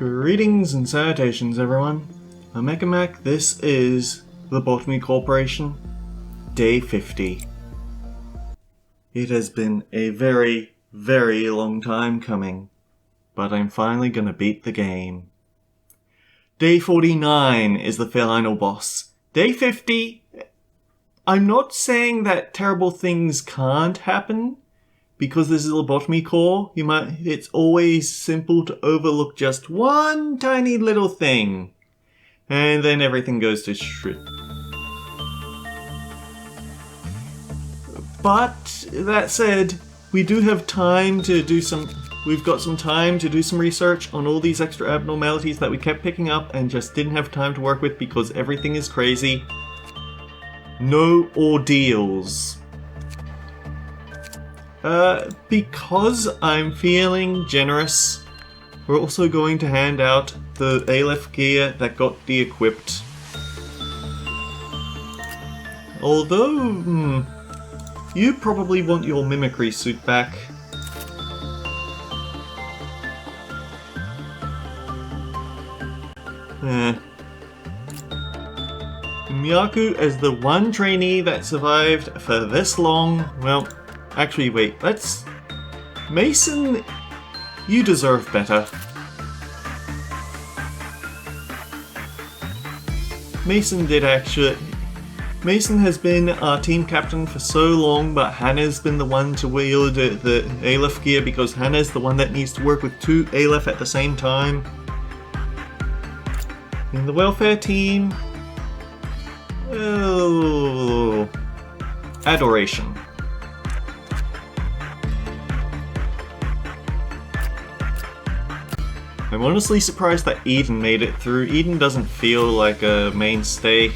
Greetings and salutations, everyone. I'm Mac. This is Lobotomy Corporation, Day 50. It has been a very, very long time coming, but I'm finally gonna beat the game. Day 49 is the final boss. Day 50, I'm not saying that terrible things can't happen, because this is Lobotomy Corp. It's always simple to overlook just one tiny little thing, and then everything goes to shit. But that said, we do have time to do some. We've got some time to do some research on all these extra abnormalities that we kept picking up and just didn't have time to work with because everything is crazy. No ordeals. Because I'm feeling generous, we're also going to hand out the Aleph gear that got de-equipped. Although, you probably want your mimicry suit back. Miyaku, as the one trainee that survived for this long, well, actually, wait, Mason, you deserve better. Mason has been our team captain for so long, but Hannah's been the one to wield the Aleph gear because Hannah's the one that needs to work with two Aleph at the same time. In the welfare team, oh, adoration. I'm honestly surprised that Eden made it through. Eden doesn't feel like a mainstay.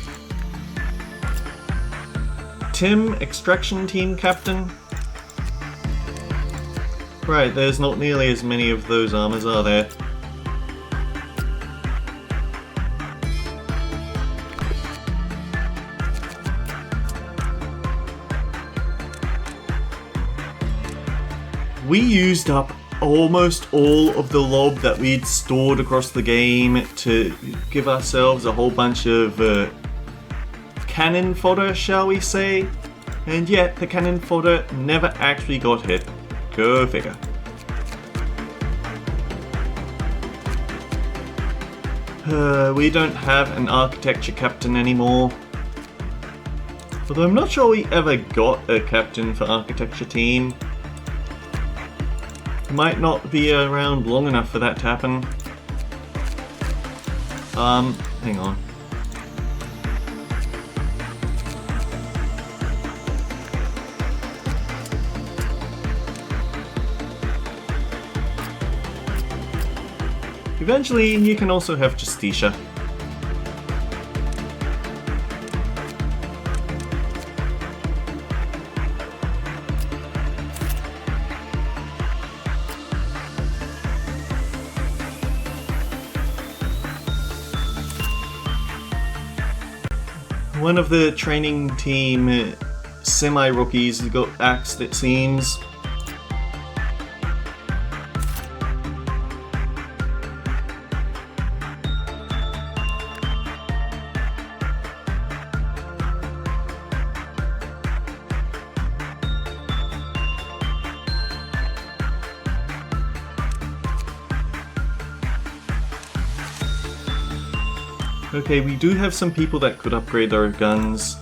Tim, extraction team captain. Right, there's not nearly as many of those armors, are there? We used up almost all of the lob that we'd stored across the game to give ourselves a whole bunch of cannon fodder, shall we say, and yet the cannon fodder never actually got hit. Go figure. We don't have an architecture captain anymore. Although I'm not sure we ever got a captain for architecture team. Might not be around long enough for that to happen. Hang on. Eventually, you can also have Justicia. One of the training team semi-rookies got axed, it seems. Okay, we do have some people that could upgrade our guns.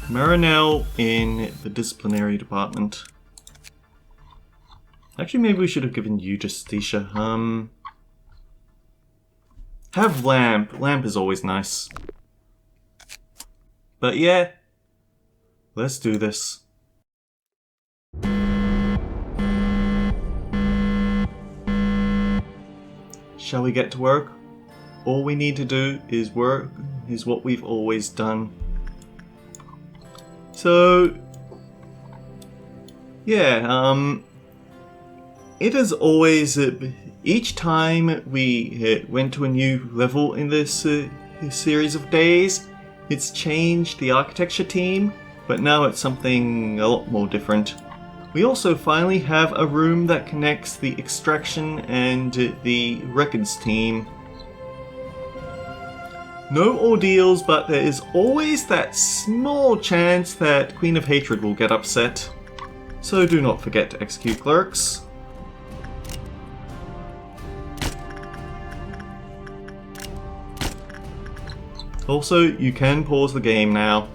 Marinelle in the disciplinary department. Actually, maybe we should have given you Justicia. Have Lamp. Lamp is always nice. But yeah, let's do this. Shall we get to work? All we need to do is work, is what we've always done. So, Yeah, it is always, each time we went to a new level in this series of days, it's changed the architecture team, but now it's something a lot more different. We also finally have a room that connects the extraction and the records team. No ordeals, but there is always that small chance that Queen of Hatred will get upset. So do not forget to execute clerks. Also, you can pause the game now.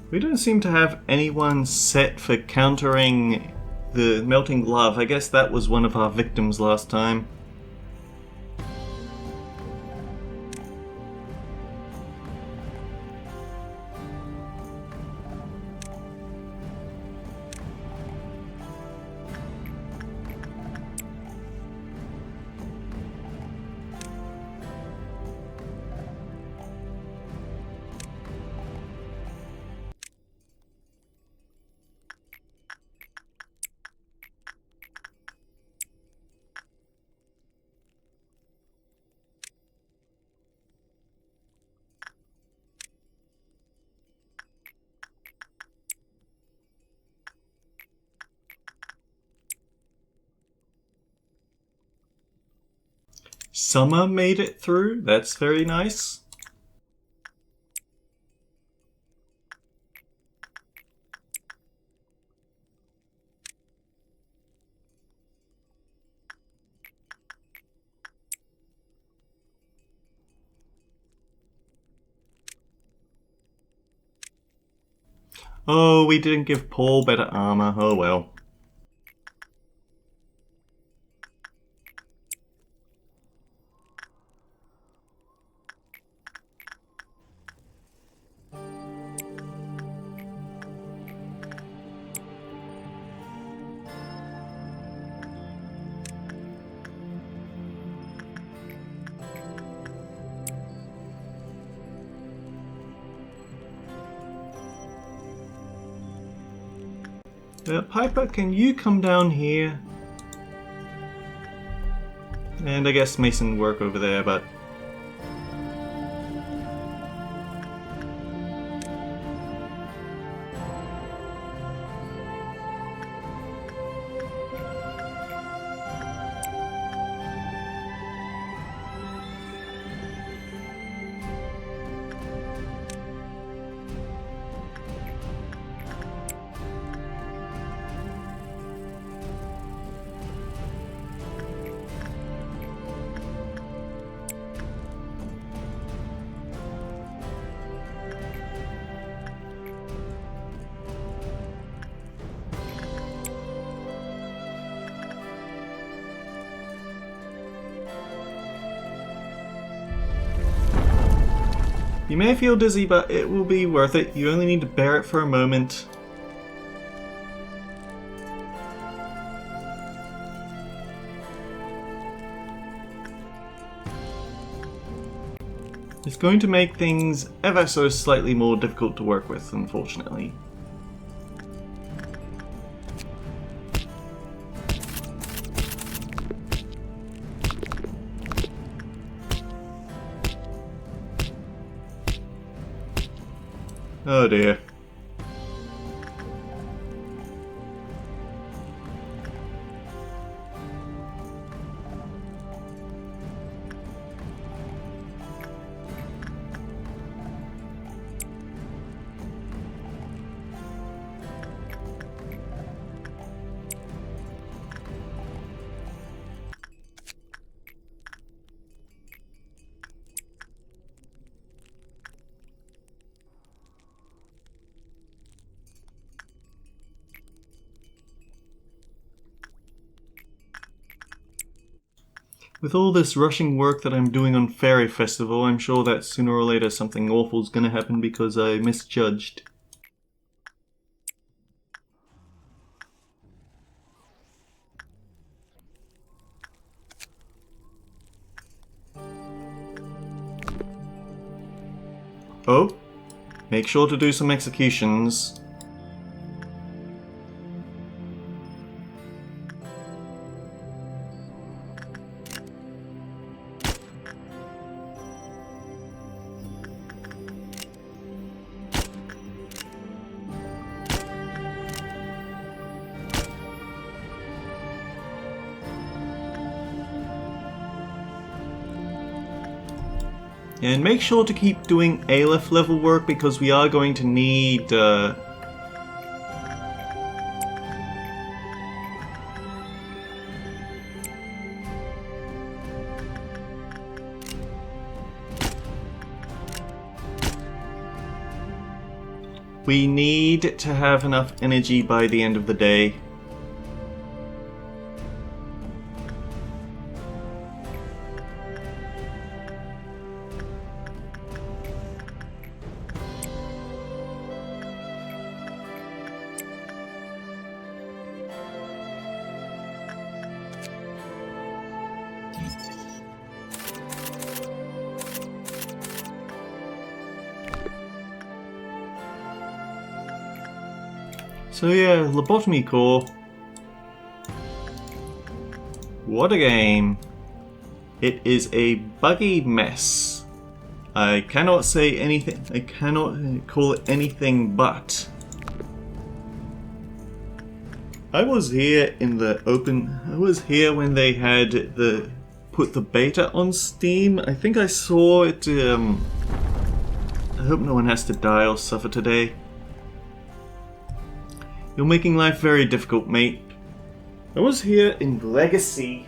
We don't seem to have anyone set for countering the melting lava. I guess that was one of our victims last time. Summer made it through. That's very nice. Oh, we didn't give Paul better armor. Oh well. Piper, can you come down here? And I guess Mason work over there, but... You may feel dizzy, but it will be worth it. You only need to bear it for a moment. It's going to make things ever so slightly more difficult to work with, unfortunately. Oh dear. With all this rushing work that I'm doing on Fairy Festival, I'm sure that sooner or later something awful's gonna happen because I misjudged. Oh, make sure to do some executions. And make sure to keep doing Aleph level work because we are going to need we need to have enough energy by the end of the day. So yeah, Lobotomy Corp. What a game. It is a buggy mess. I cannot say anything, I cannot call it anything but. I was here in the open, I was here when they had put the beta on Steam. I think I saw it, I hope no one has to die or suffer today. You're making life very difficult, mate. I was here in Legacy.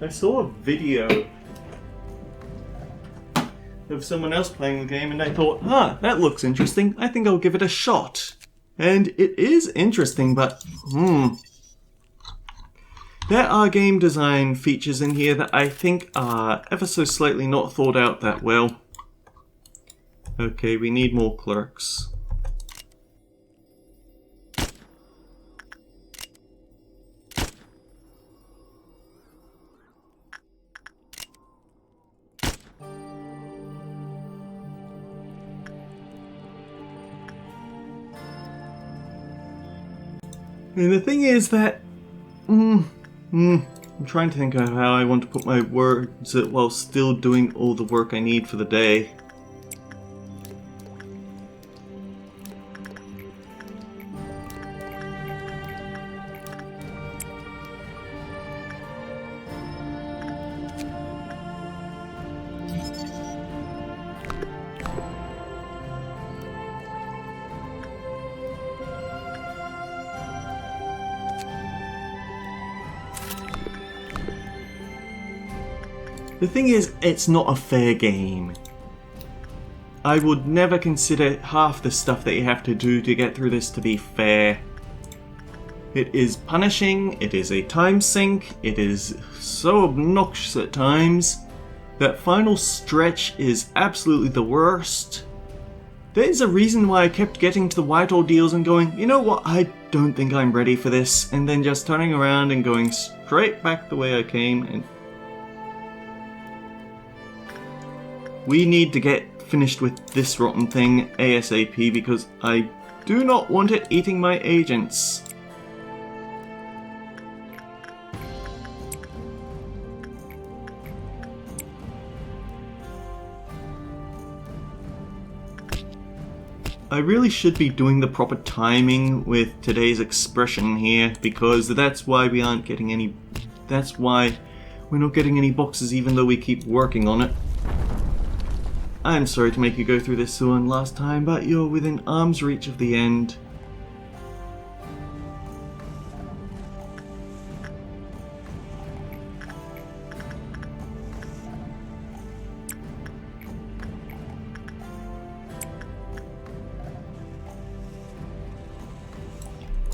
I saw a video of someone else playing the game and I thought, that looks interesting. I think I'll give it a shot. And it is interesting, but there are game design features in here that I think are ever so slightly not thought out that well. Okay, we need more clerks. And the thing is that I'm trying to think of how I want to put my words while still doing all the work I need for the day. The thing is, it's not a fair game. I would never consider half the stuff that you have to do to get through this to be fair. It is punishing, it is a time sink, it is so obnoxious at times. That final stretch is absolutely the worst. There's a reason why I kept getting to the white ordeals and going, you know what, I don't think I'm ready for this, and then just turning around and going straight back the way I came. And we need to get finished with this rotten thing ASAP because I do not want it eating my agents. I really should be doing the proper timing with today's expression here because that's why we aren't getting any... That's why we're not getting any boxes even though we keep working on it. I'm sorry to make you go through this one last time, but you're within arm's reach of the end.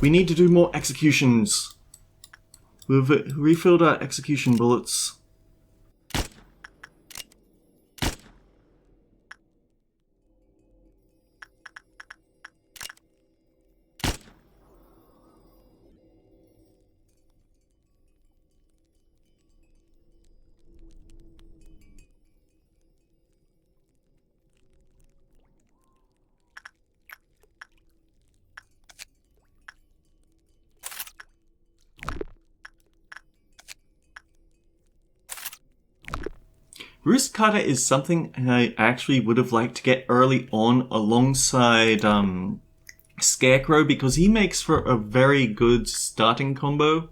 We need to do more executions. We've refilled our execution bullets. Wrist Cutter is something I actually would have liked to get early on alongside Scarecrow because he makes for a very good starting combo.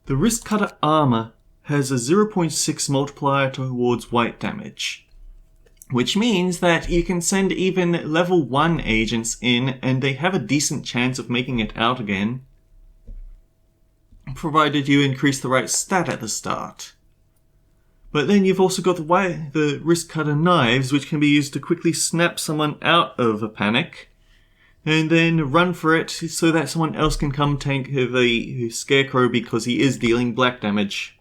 The Wrist Cutter armor has a 0.6 multiplier towards white damage, which means that you can send even level 1 agents in and they have a decent chance of making it out again, provided you increase the right stat at the start. But then you've also got the Wrist Cutter knives, which can be used to quickly snap someone out of a panic, and then run for it so that someone else can come tank the Scarecrow because he is dealing black damage.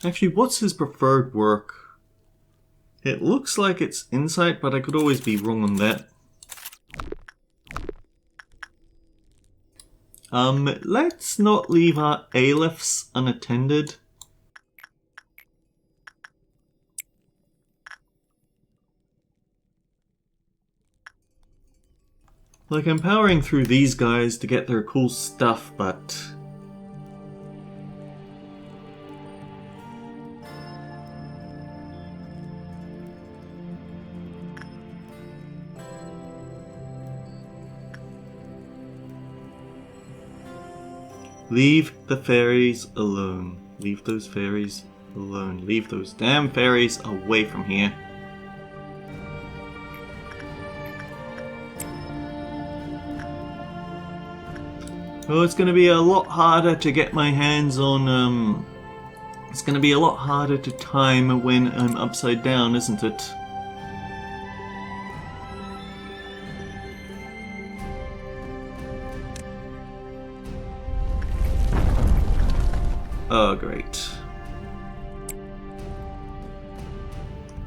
Actually, what's his preferred work? It looks like it's insight, but I could always be wrong on that. Let's not leave our aleph unattended. Like, I'm powering through these guys to get their cool stuff, but... leave the fairies alone. Leave those fairies alone. Leave those damn fairies away from here. Oh, it's going to be a lot harder to get my hands on, it's going to be a lot harder to time when I'm upside down, isn't it? Oh, great.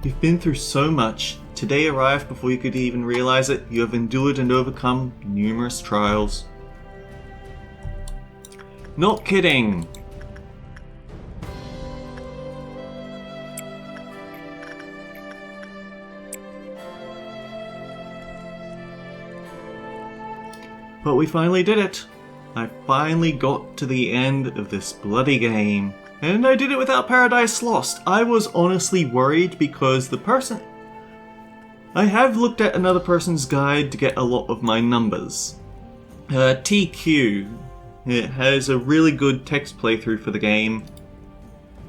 You've been through so much. Today arrived before you could even realize it. You have endured and overcome numerous trials. Not kidding! But we finally did it. I finally got to the end of this bloody game. And I did it without Paradise Lost. I was honestly worried because the person... I have looked at another person's guide to get a lot of my numbers. TQ. It has a really good text playthrough for the game.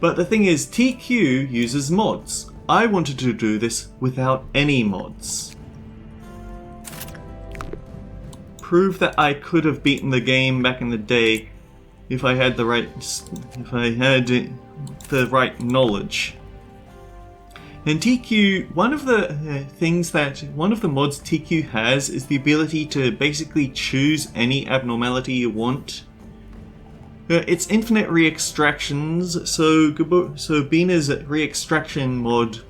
But the thing is, TQ uses mods. I wanted to do this without any mods. Prove that I could have beaten the game back in the day if I had the right knowledge. And TQ, one of the mods TQ has is the ability to basically choose any abnormality you want. It's infinite re-extractions, so Bina's re-extraction mod.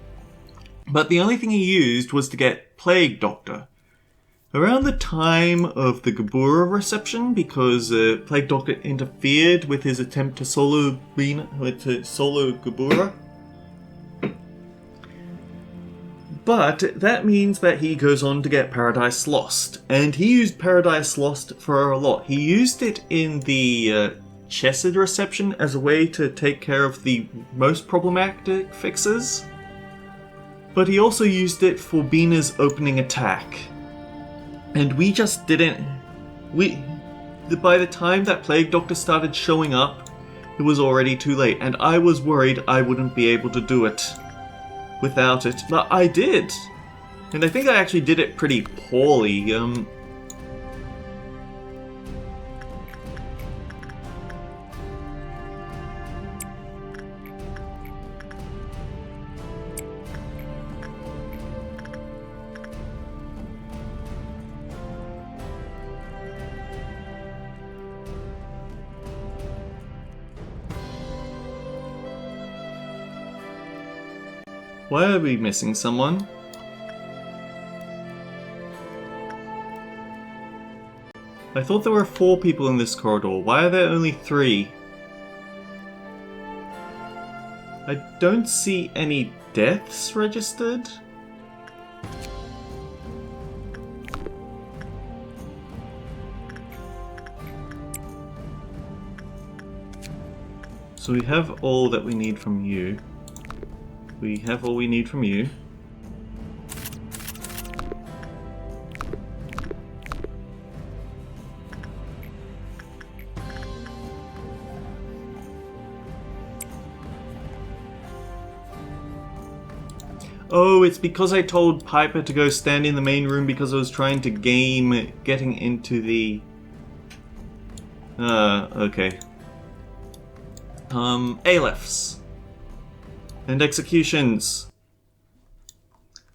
But the only thing he used was to get Plague Doctor. Around the time of the Gabura reception, because Plague Doctor interfered with his attempt to solo Gabura. But that means that he goes on to get Paradise Lost, and he used Paradise Lost for a lot. He used it in the Chesed reception as a way to take care of the most problematic fixes, but he also used it for Bina's opening attack. And we just didn't... By the time that Plague Doctor started showing up, it was already too late, and I was worried I wouldn't be able to do it without it. But I did! And I think I actually did it pretty poorly. Why are we missing someone? I thought there were 4 people in this corridor. Why are there only 3? I don't see any deaths registered. So we have all that we need from you. We have all we need from you. Oh, it's because I told Piper to go stand in the main room because I was trying to game getting into the... okay. Aleph and executions.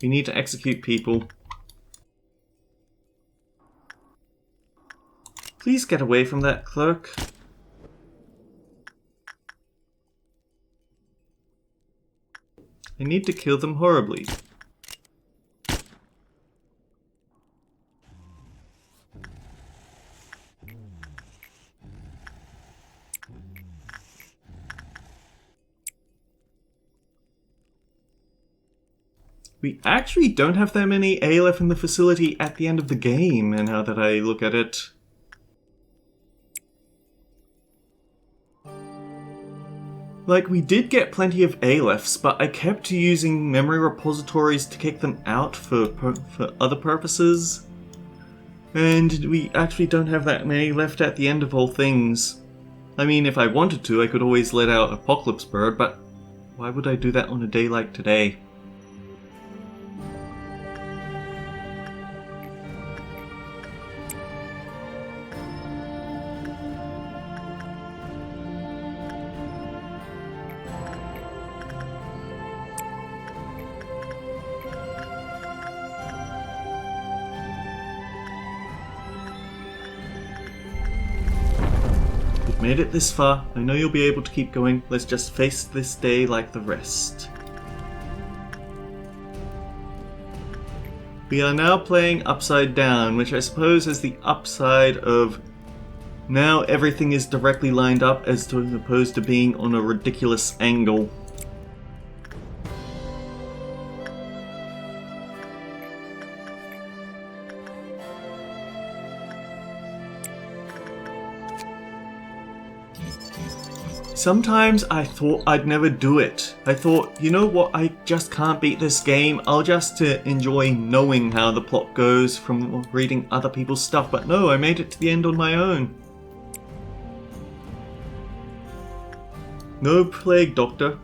We need to execute people. Please get away from that clerk. I need to kill them horribly. We actually don't have that many ALF in the facility at the end of the game, and now that I look at it. Like, we did get plenty of ALFs, but I kept using memory repositories to kick them out for other purposes. And we actually don't have that many left at the end of all things. I mean, if I wanted to, I could always let out Apocalypse Bird, but why would I do that on a day like today? Made it this far. I know you'll be able to keep going. Let's just face this day like the rest. We are now playing Upside Down, which I suppose is the upside of now everything is directly lined up as opposed to being on a ridiculous angle. Sometimes I thought I'd never do it. I thought, you know what, I just can't beat this game. I'll just enjoy knowing how the plot goes from reading other people's stuff. But no, I made it to the end on my own. No Plague Doctor.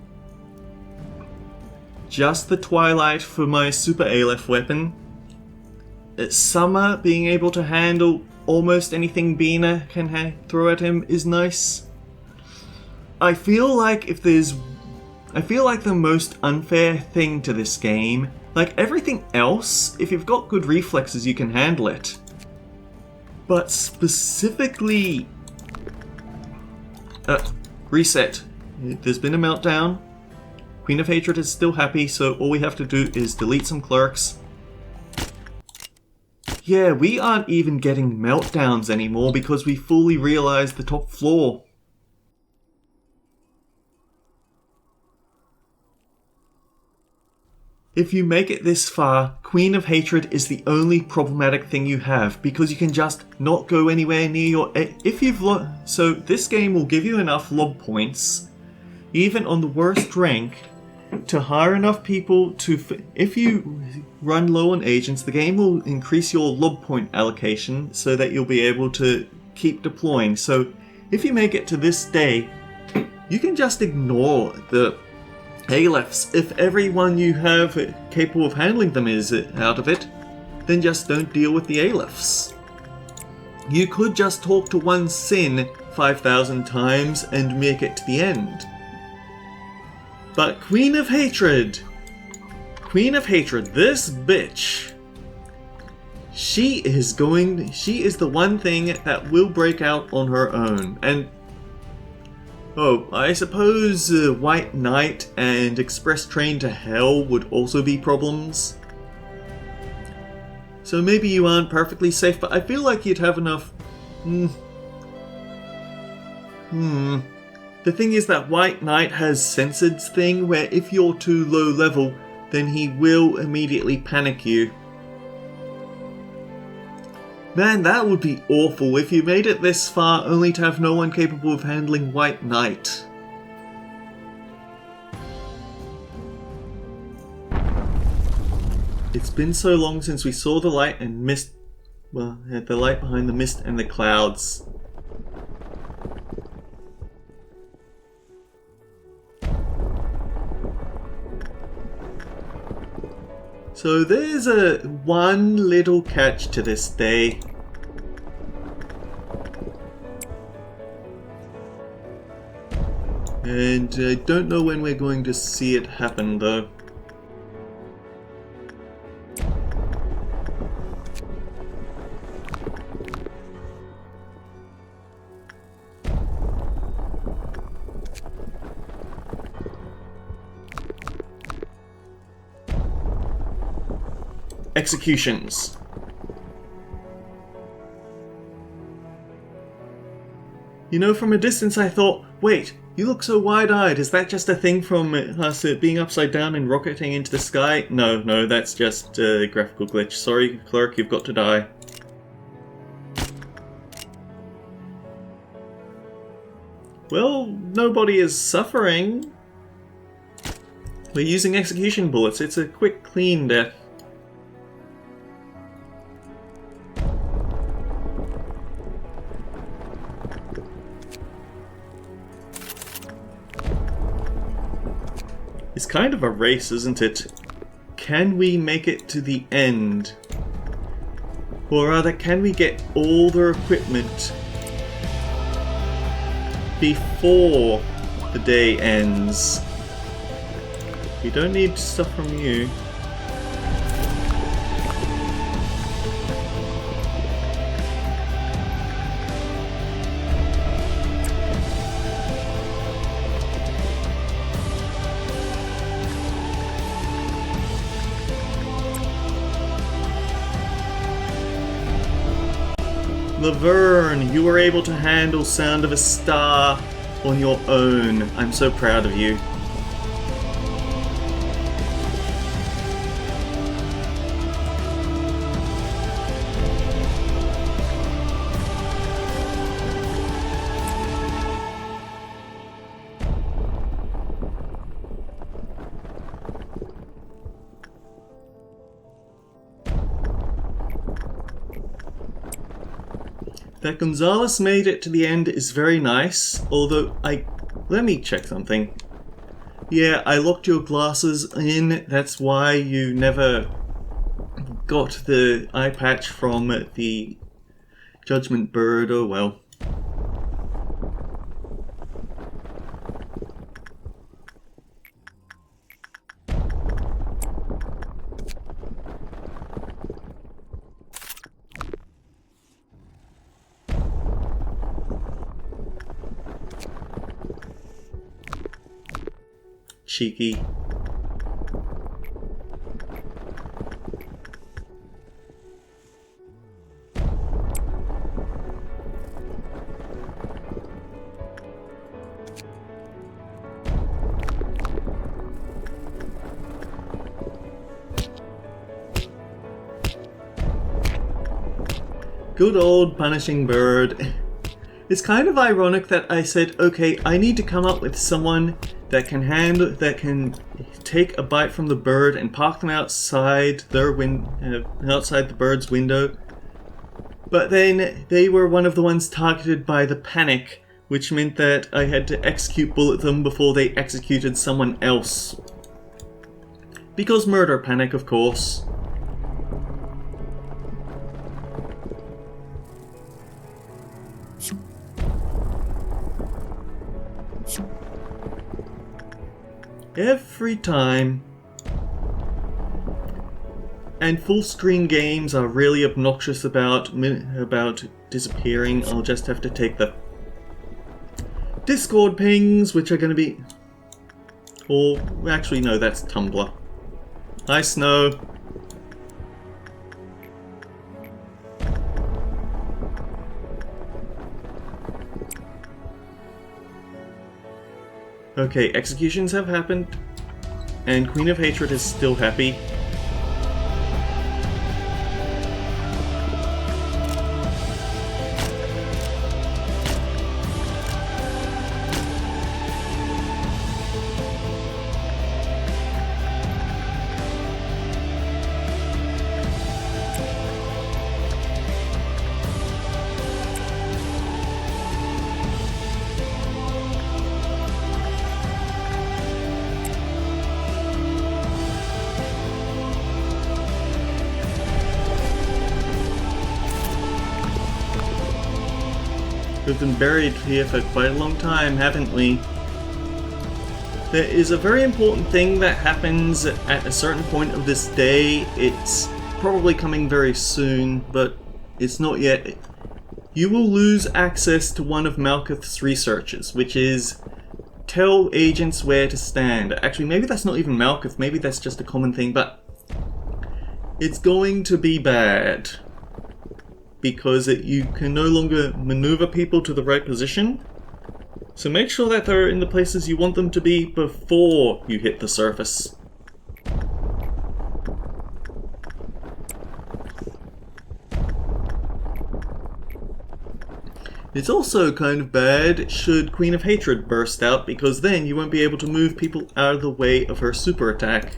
Just the Twilight for my Super Aleph weapon. It's Summer being able to handle almost anything Bina can throw at him is nice. I feel like the most unfair thing to this game, like everything else, if you've got good reflexes you can handle it. But specifically... reset. There's been a meltdown. Queen of Hatred is still happy, so all we have to do is delete some clerks. Yeah, we aren't even getting meltdowns anymore because we fully realized the top floor. If you make it this far, Queen of Hatred is the only problematic thing you have, because you can just not go anywhere near your... So this game will give you enough lob points, even on the worst rank, to hire enough people to... If you run low on agents, the game will increase your lob point allocation so that you'll be able to keep deploying. So if you make it to this day, you can just ignore the Alephs. If everyone you have capable of handling them is out of it, then just don't deal with the Alephs. You could just talk to one Sin 5,000 times and make it to the end. But Queen of Hatred, this bitch, she is the one thing that will break out on her own. And Oh, I suppose White Knight and Express Train to Hell would also be problems. So maybe you aren't perfectly safe, but I feel like you'd have enough... The thing is that White Knight has Censored thing, where if you're too low level, then he will immediately panic you. Man, that would be awful if you made it this far only to have no one capable of handling White Knight. It's been so long since we saw the light and mist... Well, the light behind the mist and the clouds. So there's one little catch to this day. And I don't know when we're going to see it happen though. Executions. You know, from a distance I thought, wait, you look so wide-eyed, is that just a thing from us being upside down and rocketing into the sky? No, that's just a graphical glitch. Sorry, clerk, you've got to die. Well, nobody is suffering. We're using execution bullets. It's a quick, clean death. It's kind of a race, isn't it? Can we make it to the end? Or rather, can we get all their equipment before the day ends? We don't need stuff from you. Laverne, you were able to handle Sound of a Star on your own. I'm so proud of you. That Gonzalez made it to the end is very nice, although let me check something. Yeah, I locked your glasses in, that's why you never got the eye patch from the Judgment Bird, oh well. Cheeky. Good old punishing bird. It's kind of ironic that I said, okay, I need to come up with someone that can take a bite from the bird and park them outside their outside the bird's window. But then they were one of the ones targeted by the panic, which meant that I had to execute bullet them before they executed someone else. Because murder panic, of course. Every time. And full screen games are really obnoxious about disappearing. I'll just have to take the Discord pings, which are going to be... Or, actually no, that's Tumblr. Hi Snow. Okay, executions have happened, and Queen of Hatred is still happy. We've been buried here for quite a long time, haven't we? There is a very important thing that happens at a certain point of this day. It's probably coming very soon, but it's not yet. You will lose access to one of Malkuth's researches, which is tell agents where to stand. Actually, maybe that's not even Malkuth, maybe that's just a common thing, but it's going to be bad. Because you can no longer maneuver people to the right position. So make sure that they're in the places you want them to be before you hit the surface. It's also kind of bad should Queen of Hatred burst out, because then you won't be able to move people out of the way of her super attack.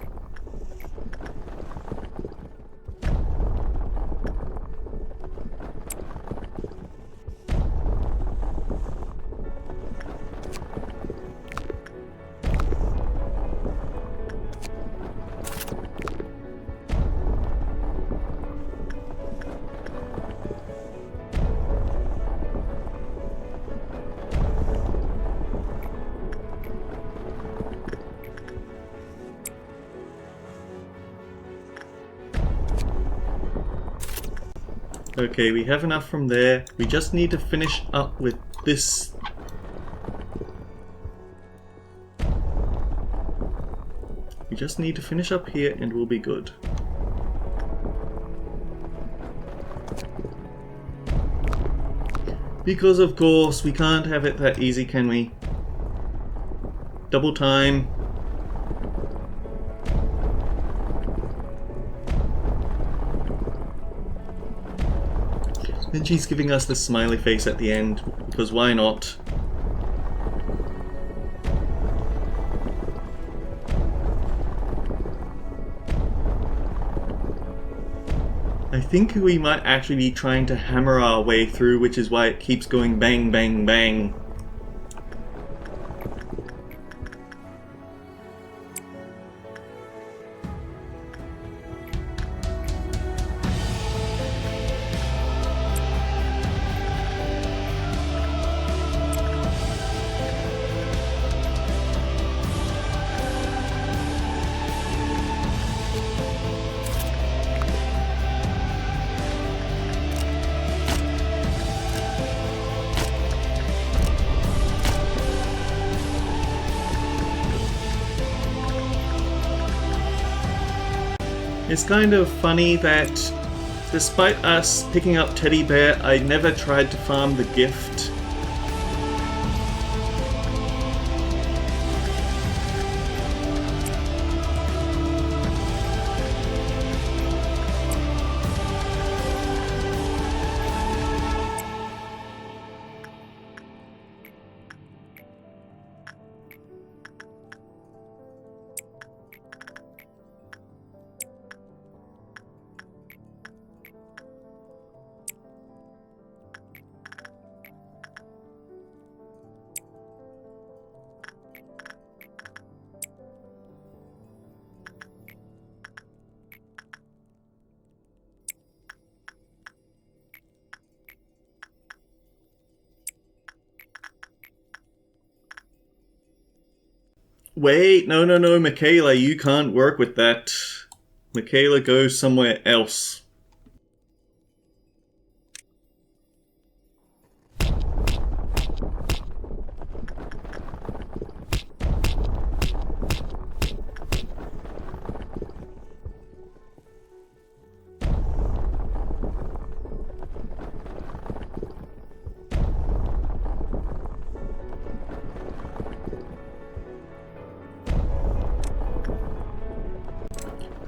Okay, we have enough from there. We just need to finish up with this. We just need to finish up here and we'll be good. Because of course, we can't have it that easy, can we? Double time. And she's giving us the smiley face at the end, because why not? I think we might actually be trying to hammer our way through, which is why it keeps going bang, bang, bang. It's kind of funny that despite us picking up Teddy Bear, I never tried to farm the gift. Wait, no, Michaela, you can't work with that. Michaela, go somewhere else.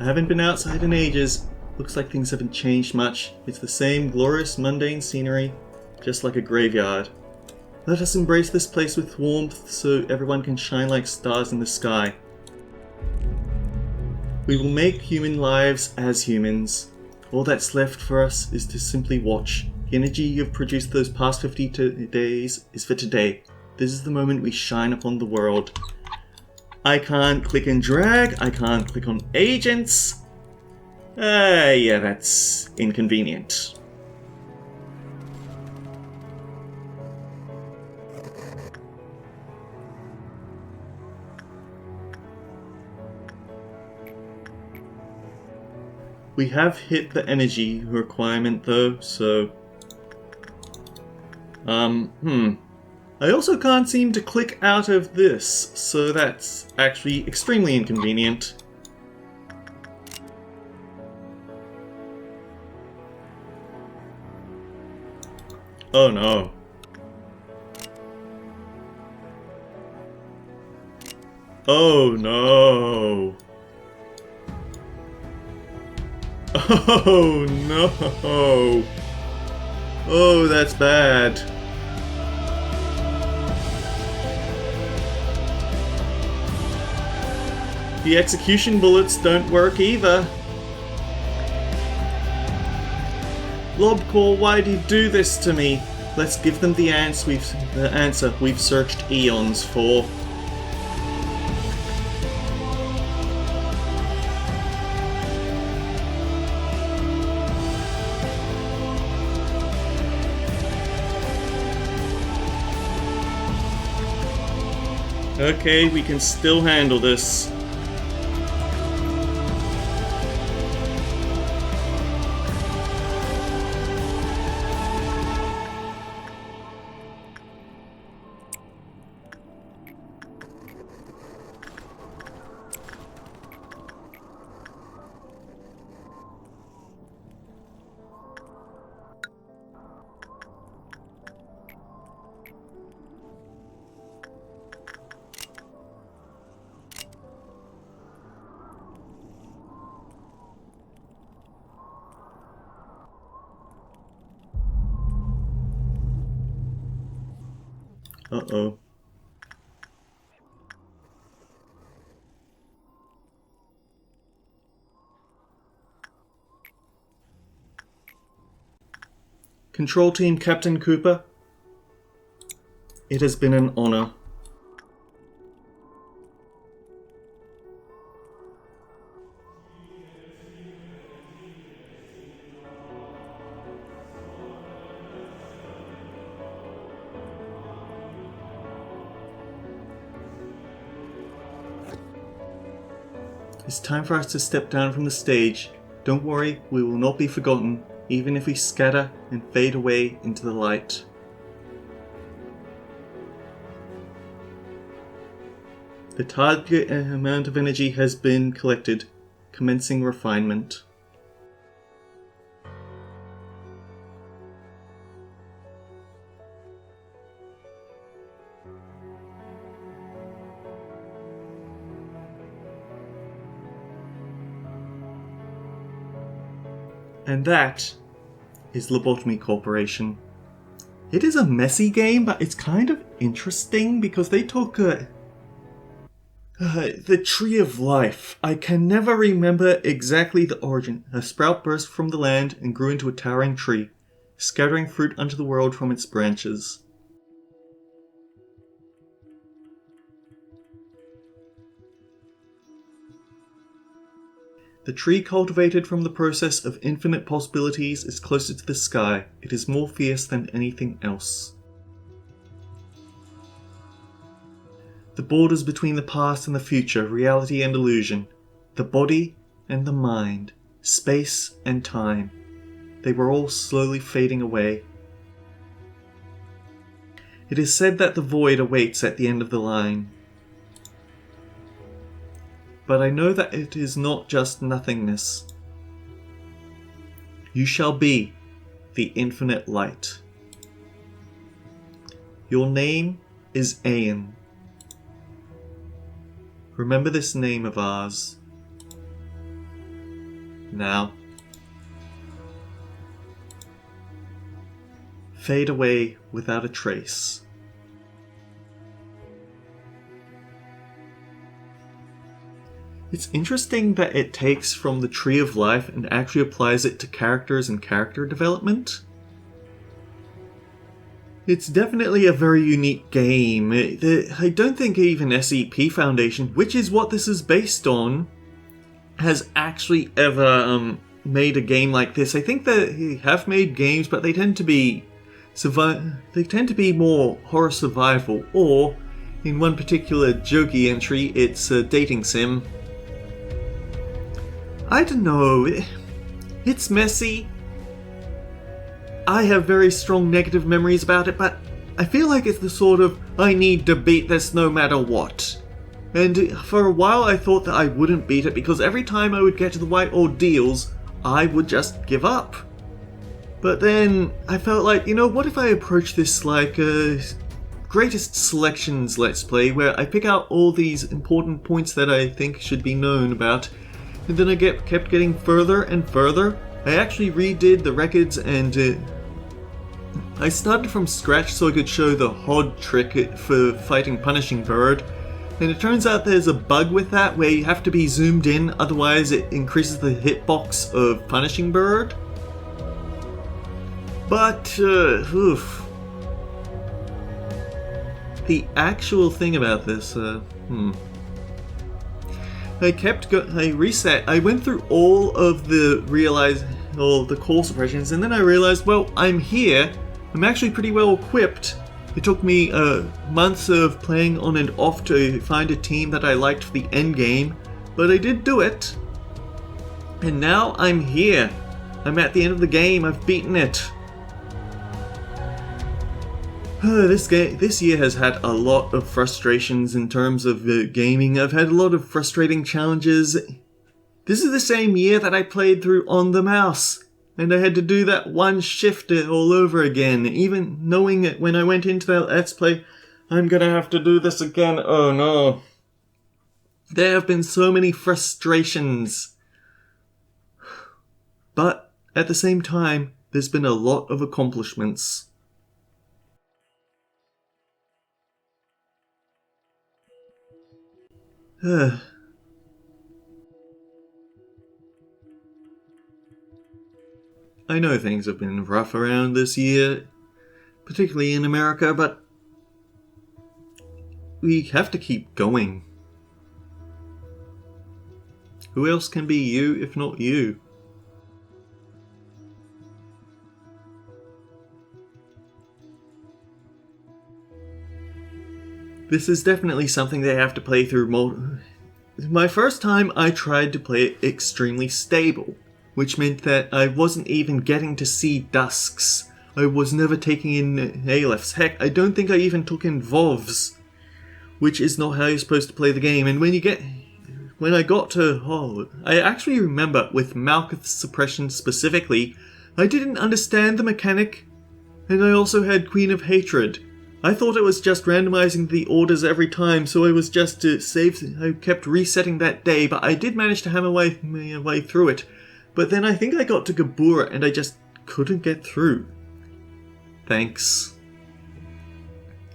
I haven't been outside in ages. Looks like things haven't changed much. It's the same glorious, mundane scenery, just like a graveyard. Let us embrace this place with warmth so everyone can shine like stars in the sky. We will make human lives as humans. All that's left for us is to simply watch. The energy you've produced those past 50 days is for today. This is the moment we shine upon the world. I can't click and drag. I can't click on agents. Yeah, that's inconvenient. We have hit the energy requirement though, so... I also can't seem to click out of this, so that's actually extremely inconvenient. Oh no. Oh no. Oh no. Oh, that's bad. The execution bullets don't work either. Lobcore, why do you do this to me? Let's give them the answer we've searched eons for. Okay, we can still handle this. Uh-oh. Control Team Captain Cooper, it has been an honor. It's time for us to step down from the stage. Don't worry, we will not be forgotten, even if we scatter and fade away into the light. The target amount of energy has been collected, commencing refinement. And that is Lobotomy Corporation. It is a messy game, but it's kind of interesting because they talk the Tree of Life. I can never remember exactly the origin. A sprout burst from the land and grew into a towering tree, scattering fruit unto the world from its branches. The tree cultivated from the process of infinite possibilities is closer to the sky. It is more fierce than anything else. The borders between the past and the future, reality and illusion, the body and the mind, space and time, they were all slowly fading away. It is said that the void awaits at the end of the line. But I know that it is not just nothingness. You shall be the infinite light. Your name is Aeon. Remember this name of ours. now. Fade away without a trace. It's interesting that it takes from the Tree of Life and actually applies it to characters and character development. It's definitely a very unique game. I don't think even SCP Foundation, which is what this is based on, has actually ever made a game like this. I think they have made games, but they tend to be more horror survival, or in one particular jokey entry, it's a dating sim. I don't know, it's messy. I have very strong negative memories about it, but I feel like it's the sort of, I need to beat this no matter what. And for a while I thought that I wouldn't beat it because every time I would get to the white ordeals, I would just give up. But then I felt like, what if I approach this like a greatest selections let's play, where I pick out all these important points that I think should be known about, and then I kept getting further and further. I actually redid the records and I started from scratch so I could show the HOD trick for fighting Punishing Bird. And it turns out there's a bug with that where you have to be zoomed in, otherwise it increases the hitbox of Punishing Bird. But, the actual thing about this, I reset, I went through all of the core suppressions, and then I realized, well, I'm here, I'm actually pretty well equipped. It took me months of playing on and off to find a team that I liked for the end game, but I did do it. And now I'm here. I'm at the end of the game, I've beaten it. This year has had a lot of frustrations in terms of gaming. I've had a lot of frustrating challenges. This is the same year that I played through On the Mouse, and I had to do that one shift all over again, even knowing that when I went into that Let's Play, I'm gonna have to do this again. Oh no. There have been so many frustrations. But at the same time, there's been a lot of accomplishments. I know things have been rough around this year, particularly in America, but we have to keep going. Who else can be you if not you? This is definitely something they have to play through more. My first time I tried to play it extremely stable, which meant that I wasn't even getting to see dusks. I was never taking in Aleph. Heck, I don't think I even took in Vovs, which is not how you're supposed to play the game. And when I got to I actually remember with Malkuth's suppression specifically, I didn't understand the mechanic, and I also had Queen of Hatred. I thought it was just randomizing the orders every time, so I was just to save. I kept resetting that day, but I did manage to hammer my way through it. But then I think I got to Gabura and I just couldn't get through. Thanks.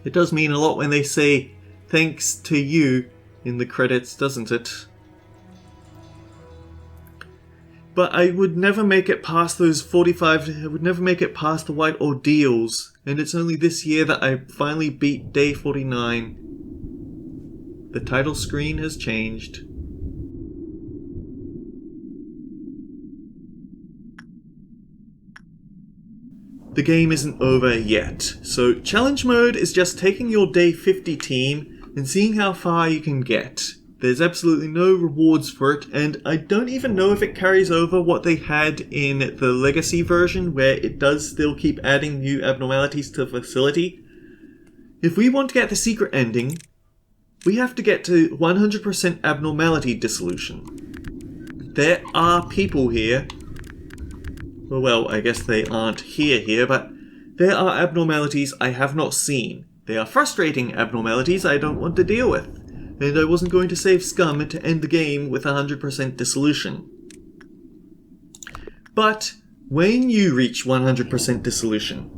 It does mean a lot when they say thanks to you in the credits, doesn't it? But I would never make it past those 45, I would never make it past the white ordeals. And it's only this year that I finally beat day 49. The title screen has changed. The game isn't over yet, so challenge mode is just taking your day 50 team and seeing how far you can get. There's absolutely no rewards for it, and I don't even know if it carries over what they had in the Legacy version, where it does still keep adding new abnormalities to the facility. If we want to get the secret ending, we have to get to 100% abnormality dissolution. There are people here. Well, I guess they aren't here, but there are abnormalities I have not seen. They are frustrating abnormalities I don't want to deal with. And I wasn't going to save Scum to end the game with 100% dissolution. But when you reach 100% dissolution,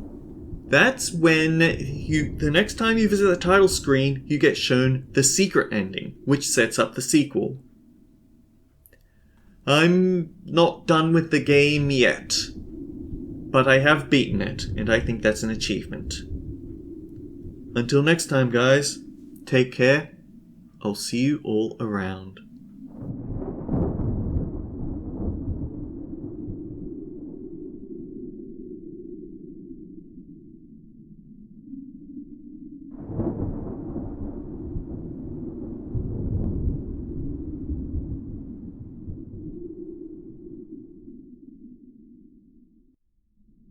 that's when the next time you visit the title screen, you get shown the secret ending, which sets up the sequel. I'm not done with the game yet, but I have beaten it, and I think that's an achievement. Until next time, guys, take care. I'll see you all around.